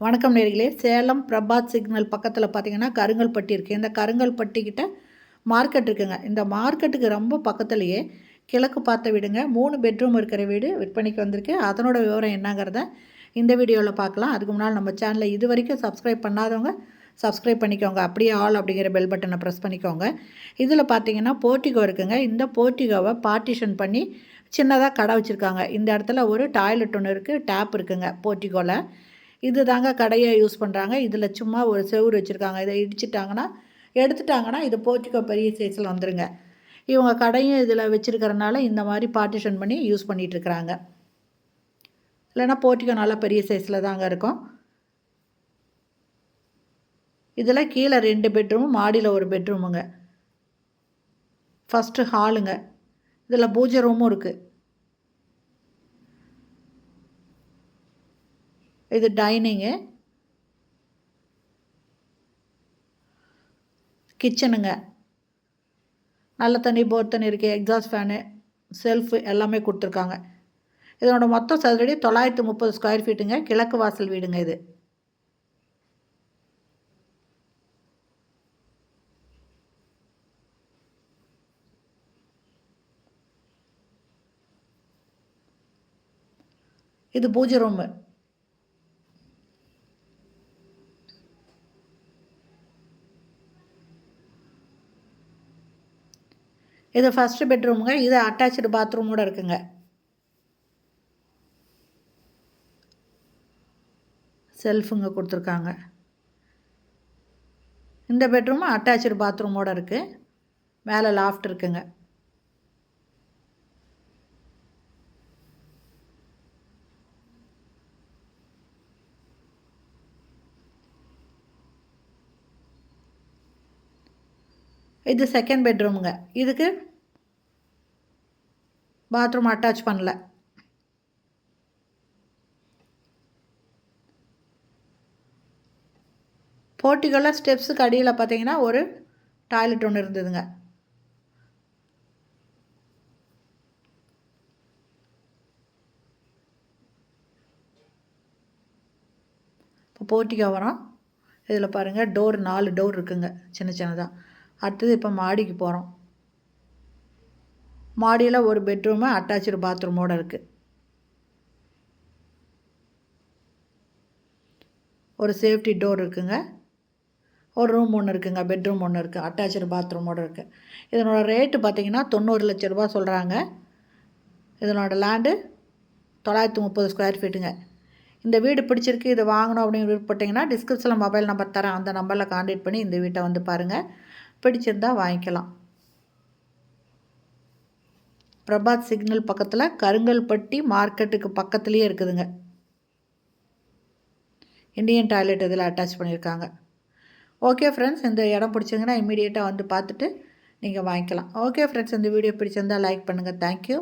வணக்கம் நேயர்களே. சேலம் பிரபாத் சிக்னல் பக்கத்தில் பார்த்தீங்கன்னா கருங்கல்பட்டி இருக்குது. இந்த கருங்கல்பட்டிக்கிட்ட மார்க்கெட் இருக்குங்க. இந்த மார்க்கெட்டுக்கு ரொம்ப பக்கத்துலேயே கிழக்கு பார்த்த வீடுங்க. 3 பெட்ரூம் இருக்கிற வீடு விற்பனைக்கு வந்திருக்கு. அதனோட விவரம் என்னங்கிறத இந்த வீடியோவில் பார்க்கலாம். அதுக்கு முன்னால் நம்ம சேனலை இது வரைக்கும் சப்ஸ்கிரைப் பண்ணாதவங்க சப்ஸ்கிரைப் பண்ணிக்கோங்க. அப்படியே ஆல் அப்படிங்கிற பெல் பட்டனை ப்ரெஸ் பண்ணிக்கோங்க. இதில் பார்த்தீங்கன்னா போர்ட்டிகோ இருக்குங்க. இந்த போர்ட்டிகோவை பார்ட்டிஷன் பண்ணி சின்னதாக கடை வச்சுருக்காங்க. இந்த இடத்துல ஒரு டாய்லெட் ஒன்று இருக்குது, டேப் இருக்குங்க போர்ட்டிகோவில். இது தாங்க கடையை யூஸ் பண்ணுறாங்க. இதில் சும்மா ஒரு செவுறு வச்சுருக்காங்க. இதை இடிச்சிட்டாங்கன்னா எடுத்துட்டாங்கன்னா இது போர்ட்டிகோ பெரிய சைஸில் வந்துடுங்க. இவங்க கடையும் இதில் வச்சுருக்கிறனால இந்த மாதிரி பார்ட்டிஷன் பண்ணி யூஸ் பண்ணிகிட்ருக்குறாங்க. இல்லைனா போர்ட்டிகோ நல்லா பெரிய சைஸில் தாங்க இருக்கும். இதில் கீழே 2 பெட்ரூமு, மாடியில் ஒரு பெட்ரூமுங்க. ஃபஸ்ட்டு ஹாலுங்க. இதில் பூஜை ரூமும் இருக்குது. இது டைனிங்கு, கிச்சனுங்க. நல்ல தண்ணி, போர் தண்ணி இருக்குது. எக்ஸாஸ்ட் ஃபேனு, செல்ஃபு எல்லாமே கொடுத்துருக்காங்க. இதனோட மொத்த சதுரடி 930 ஸ்கொயர் ஃபீட்டுங்க. கிழக்கு வாசல் வீடுங்க இது. இது பூஜை ரூமு. இது ஃபஸ்ட்டு பெட்ரூமுங்க. இது அட்டாச்சு பாத்ரூமோடு இருக்குங்க. செல்ஃபுங்க கொடுத்துருக்காங்க. இந்த பெட்ரூமு அட்டாச்சு பாத்ரூமோடு இருக்குது. மேலே லாஃப்ட் இருக்குங்க. இது செகண்ட் பெட்ரூமுங்க. இதுக்கு பாத்ரூம் அட்டாச் பண்ணல. போர்ட்டிகோவில் ஸ்டெப்ஸுக்கு அடியில் பார்த்தீங்கன்னா ஒரு டாய்லெட் ஒன்று இருந்ததுங்க. இப்போ போர்ட்டிகோ வரோம். இதில் பாருங்கள் டோர் 4 டோர் இருக்குங்க, சின்ன சின்னதாக. அடுத்தது இப்போ மாடிக்கு போகிறோம். மாடியில் ஒரு பெட்ரூமு அட்டாச்சு பாத்ரூமோடு இருக்குது. ஒரு சேஃப்டி டோர் இருக்குங்க. ஒரு ரூம் ஒன்று இருக்குங்க, பெட்ரூம் ஒன்று இருக்குது, அட்டாச்சு பாத்ரூமோடு இருக்குது. இதனோட ரேட்டு பார்த்திங்கன்னா 90 லட்ச ரூபா சொல்கிறாங்க. இதனோட லேண்டு 930 ஸ்கொயர் ஃபீட்டுங்க. இந்த வீடு பிடிச்சிருக்கு, இது வாங்கணும் அப்படின்னு விருப்பப்பட்டிங்கன்னா டிஸ்கிரிப்ஷனில் மொபைல் நம்பர் தரேன். அந்த நம்பரில் கான்டாக்ட் பண்ணி இந்த வீட்டை வந்து பாருங்கள். பிடிச்சிருந்தால் வாங்கிக்கலாம். பிரபாத் சிக்னல் பக்கத்தில் கருங்கல்பட்டி மார்க்கெட்டுக்கு பக்கத்துலேயே இருக்குதுங்க. இண்டியன் டாய்லெட் இதில் அட்டாச் பண்ணியிருக்காங்க. ஓகே ஃப்ரெண்ட்ஸ், இந்த இடம் பிடிச்சிங்கன்னா இமீடியட்டாக வந்து பார்த்துட்டு நீங்கள் வாங்கிக்கலாம். ஓகே ஃப்ரெண்ட்ஸ், இந்த வீடியோ பிடிச்சிருந்தால் லைக் பண்ணுங்கள். தேங்க்யூ.